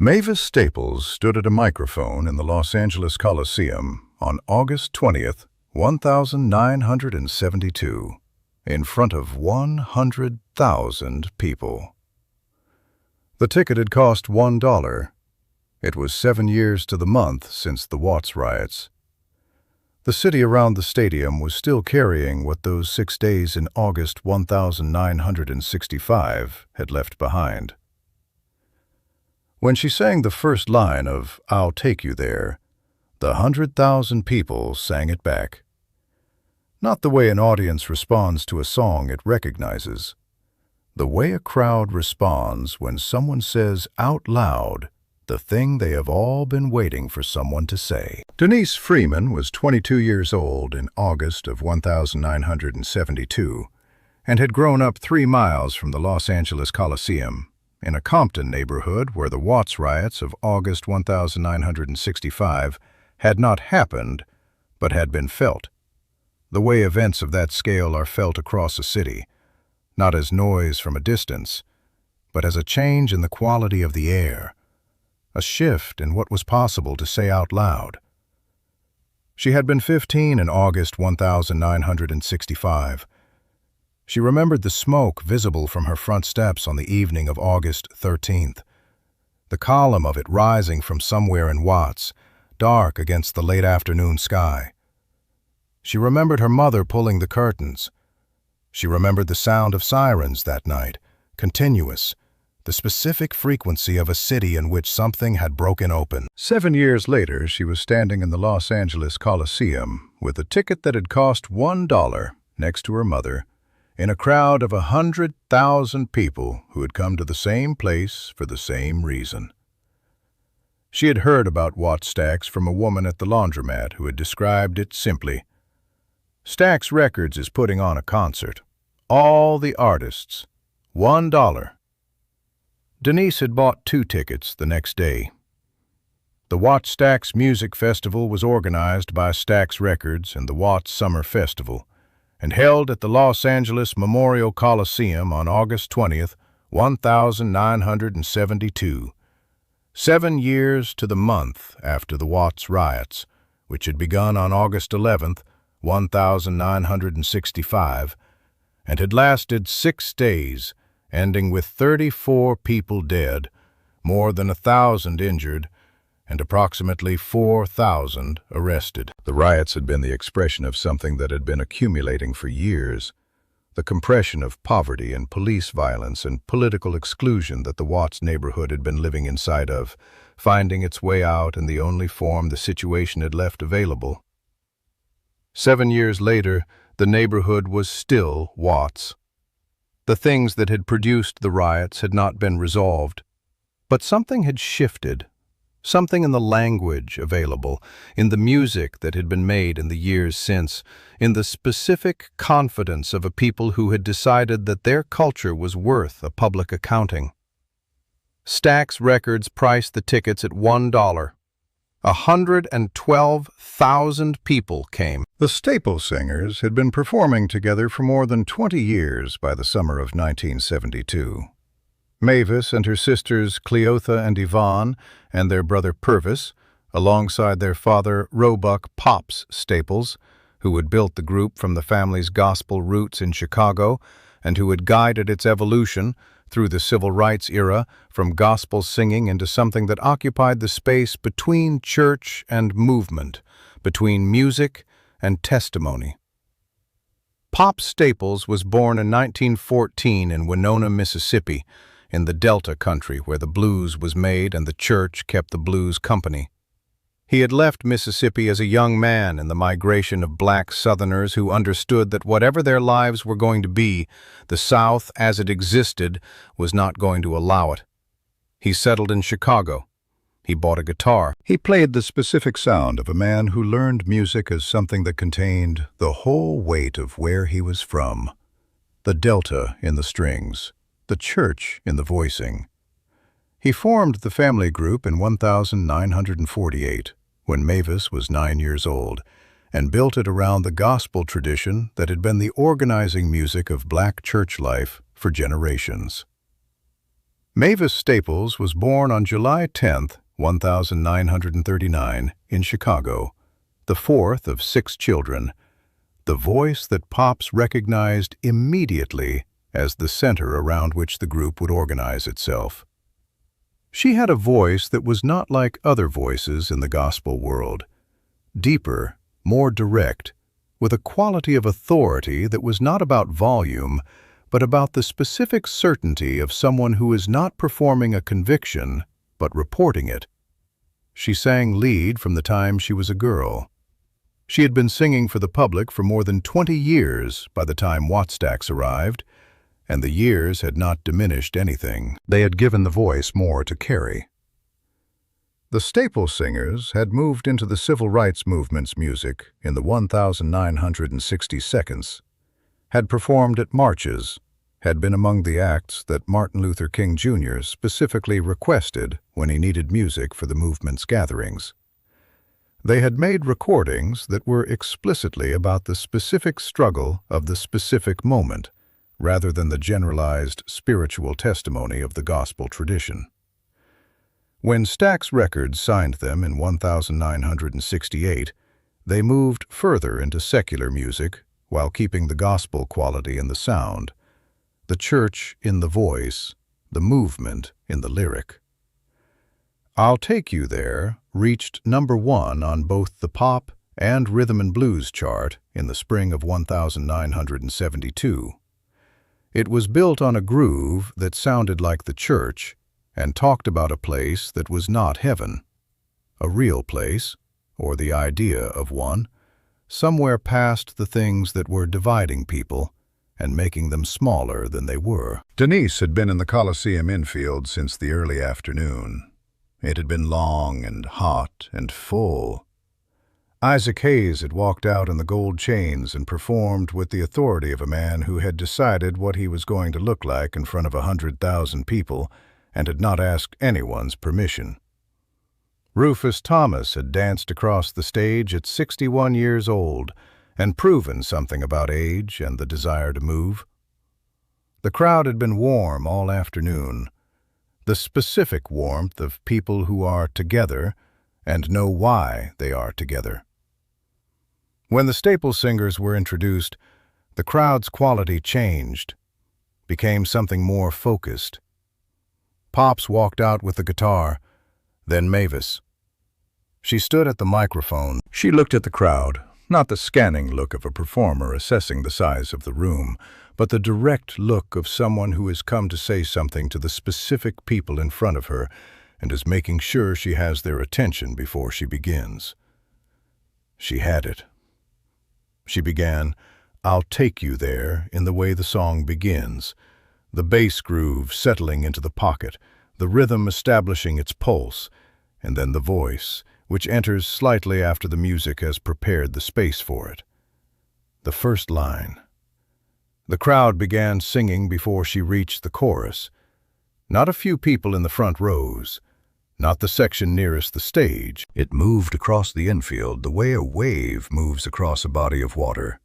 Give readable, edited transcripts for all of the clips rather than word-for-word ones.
Mavis Staples stood at a microphone in the Los Angeles Coliseum on August 20th, 1972, in front of 100,000 people. The ticket had cost $1. It was 7 years to the month since the Watts riots. The city around the stadium was still carrying what those 6 days in August 1965 had left behind. When she sang the first line of "I'll Take You There," the 100,000 people sang it back. Not the way an audience responds to a song it recognizes. The way a crowd responds when someone says out loud the thing they have all been waiting for someone to say. Denise Freeman was 22 years old in August of 1972 and had grown up 3 miles from the Los Angeles Coliseum, in a Compton neighborhood where the Watts riots of August 1965 had not happened, but had been felt. The way events of that scale are felt across a city, not as noise from a distance, but as a change in the quality of the air, a shift in what was possible to say out loud. She had been 15 in August 1965. She remembered the smoke visible from her front steps on the evening of August 13th, the column of it rising from somewhere in Watts, dark against the late afternoon sky. She remembered her mother pulling the curtains. She remembered the sound of sirens that night, continuous, the specific frequency of a city in which something had broken open. 7 years later, she was standing in the Los Angeles Coliseum with a ticket that had cost $1 next to her mother, in a crowd of 100,000 people who had come to the same place for the same reason. She had heard about Wattstax from a woman at the laundromat who had described it simply. Stax Records is putting on a concert. All the artists. $1. Denise had bought 2 tickets the next day. The Wattstax Music Festival was organized by Stax Records and the Watts Summer Festival, and held at the Los Angeles Memorial Coliseum on August 20th, 1972, 7 years to the month after the Watts riots, which had begun on August 11th, 1965, and had lasted 6 days, ending with 34 people dead, more than 1,000 injured, and approximately 4,000 arrested. The riots had been the expression of something that had been accumulating for years, the compression of poverty and police violence and political exclusion that the Watts neighborhood had been living inside of, finding its way out in the only form the situation had left available. 7 years later, the neighborhood was still Watts. The things that had produced the riots had not been resolved, but something had shifted. Something in the language available, in the music that had been made in the years since, in the specific confidence of a people who had decided that their culture was worth a public accounting. Stax Records priced the tickets at $1. 112,000 people came. The Staples singers had been performing together for more than 20 years by the summer of 1972. Mavis and her sisters Cleotha and Yvonne and their brother Purvis, alongside their father Roebuck "Pops" Staples, who had built the group from the family's gospel roots in Chicago and who had guided its evolution through the civil rights era from gospel singing into something that occupied the space between church and movement, between music and testimony. Pop Staples was born in 1914 in Winona, Mississippi, in the Delta country where the blues was made and the church kept the blues company. He had left Mississippi as a young man in the migration of black Southerners who understood that whatever their lives were going to be, the South as it existed was not going to allow it. He settled in Chicago. He bought a guitar. He played the specific sound of a man who learned music as something that contained the whole weight of where he was from, the Delta in the strings, the church in the voicing. He formed the family group in 1948, when Mavis was 9 years old, and built it around the gospel tradition that had been the organizing music of black church life for generations. Mavis Staples was born on July 10, 1939, in Chicago, the fourth of 6 children, the voice that Pops recognized immediately as the center around which the group would organize itself. She had a voice that was not like other voices in the gospel world, deeper, more direct, with a quality of authority that was not about volume, but about the specific certainty of someone who is not performing a conviction, but reporting it. She sang lead from the time she was a girl. She had been singing for the public for more than 20 years by the time Wattstax arrived, and the years had not diminished anything. They had given the voice more to carry. The Staples singers had moved into the civil rights movement's music in the 1960 seconds, had performed at marches, had been among the acts that Martin Luther King Jr. specifically requested when he needed music for the movement's gatherings. They had made recordings that were explicitly about the specific struggle of the specific moment, rather than the generalized spiritual testimony of the gospel tradition. When Stax Records signed them in 1968, they moved further into secular music while keeping the gospel quality in the sound, the church in the voice, the movement in the lyric. I'll Take You There reached #1 on both the pop and rhythm and blues chart in the spring of 1972. It was built on a groove that sounded like the church and talked about a place that was not heaven, a real place, or the idea of one, somewhere past the things that were dividing people and making them smaller than they were. Denise had been in the Coliseum infield since the early afternoon. It had been long and hot and full. Isaac Hayes had walked out in the gold chains and performed with the authority of a man who had decided what he was going to look like in front of 100,000 people and had not asked anyone's permission. Rufus Thomas had danced across the stage at 61 years old and proven something about age and the desire to move. The crowd had been warm all afternoon, the specific warmth of people who are together and know why they are together. When the Staples singers were introduced, the crowd's quality changed, became something more focused. Pops walked out with the guitar, then Mavis. She stood at the microphone. She looked at the crowd, not the scanning look of a performer assessing the size of the room, but the direct look of someone who has come to say something to the specific people in front of her and is making sure she has their attention before she begins. She had it. She began, "I'll Take You There," in the way the song begins, the bass groove settling into the pocket, the rhythm establishing its pulse, and then the voice, which enters slightly after the music has prepared the space for it. The first line. The crowd began singing before she reached the chorus. Not a few people in the front rows, not the section nearest the stage. It moved across the infield the way a wave moves across a body of water,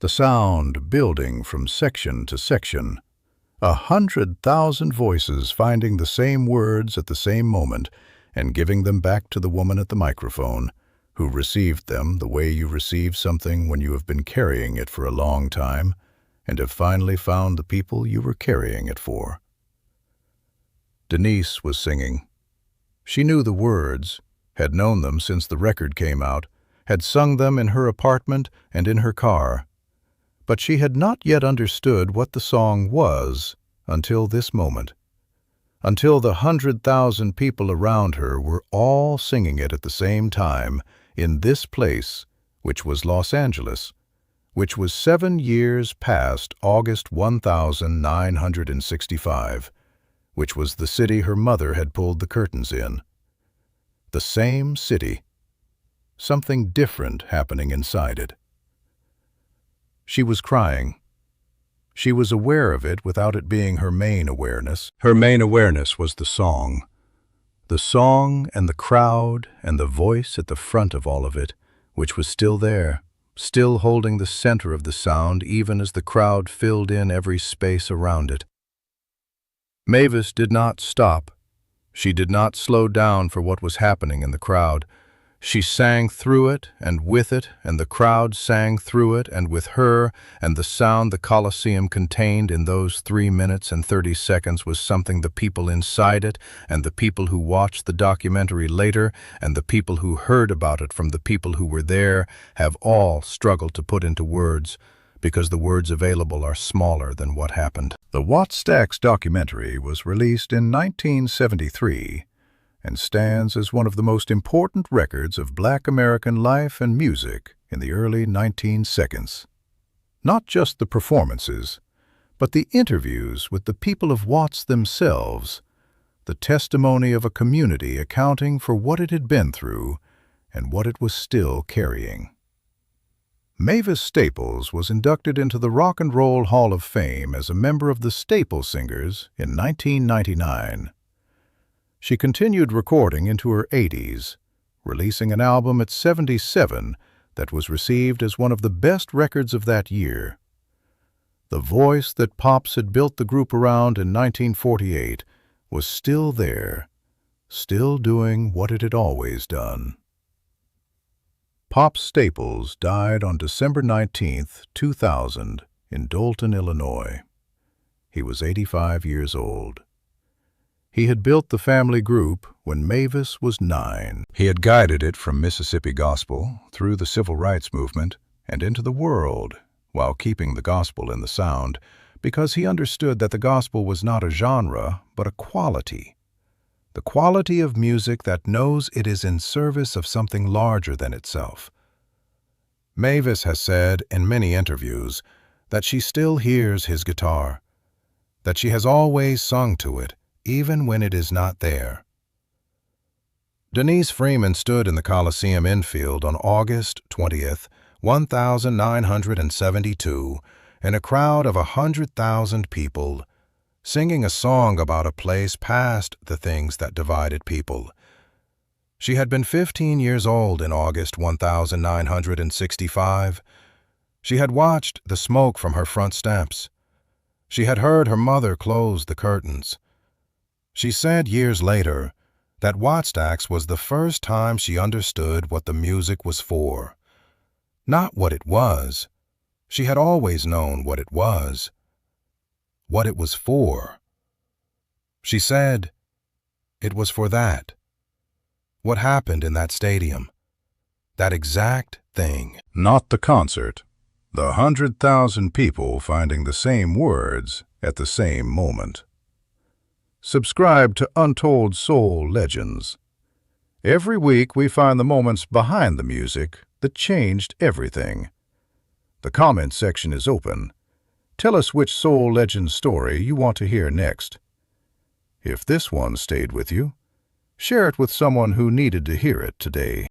the sound building from section to section. 100,000 voices finding the same words at the same moment and giving them back to the woman at the microphone, who received them the way you receive something when you have been carrying it for a long time and have finally found the people you were carrying it for. Denise was singing. She knew the words, had known them since the record came out, had sung them in her apartment and in her car. But she had not yet understood what the song was until this moment, until the 100,000 people around her were all singing it at the same time in this place, which was Los Angeles, which was 7 years past August 1965, which was the city her mother had pulled the curtains in. The same city, something different happening inside it. She was crying. She was aware of it without it being her main awareness. Her main awareness was the song and the crowd and the voice at the front of all of it, which was still there, still holding the center of the sound even as the crowd filled in every space around it. Mavis did not stop. She did not slow down for what was happening in the crowd. She sang through it and with it, and the crowd sang through it and with her, and the sound the Coliseum contained in those 3 minutes and 30 seconds was something the people inside it, and the people who watched the documentary later, and the people who heard about it from the people who were there, have all struggled to put into words, because the words available are smaller than what happened. The Wattstax documentary was released in 1973 and stands as one of the most important records of Black American life and music in the early 1960s. Not just the performances, but the interviews with the people of Watts themselves, the testimony of a community accounting for what it had been through and what it was still carrying. Mavis Staples was inducted into the Rock and Roll Hall of Fame as a member of the Staples Singers in 1999. She continued recording into her 80s, releasing an album at 77 that was received as one of the best records of that year. The voice that Pops had built the group around in 1948 was still there, still doing what it had always done. Pop Staples died on December 19, 2000, in Dolton, Illinois. He was 85 years old. He had built the family group when Mavis was 9. He had guided it from Mississippi gospel through the civil rights movement and into the world, while keeping the gospel in the sound, because he understood that the gospel was not a genre, but a quality. The quality of music that knows it is in service of something larger than itself. Mavis has said in many interviews that she still hears his guitar, that she has always sung to it, even when it is not there. Denise Freeman stood in the Coliseum infield on August 20th, 1972, in a crowd of 100,000 people, singing a song about a place past the things that divided people. She had been 15 years old in August 1965. She had watched the smoke from her front steps. She had heard her mother close the curtains. She said years later that Wattstax was the first time she understood what the music was for. Not what it was. She had always known what it was. What it was for. She said, it was for that. What happened in that stadium. That exact thing. Not the concert. The 100,000 people finding the same words at the same moment. Subscribe to Untold Soul Legends. Every week we find the moments behind the music that changed everything. The comment section is open. Tell us which soul legend story you want to hear next. If this one stayed with you, share it with someone who needed to hear it today.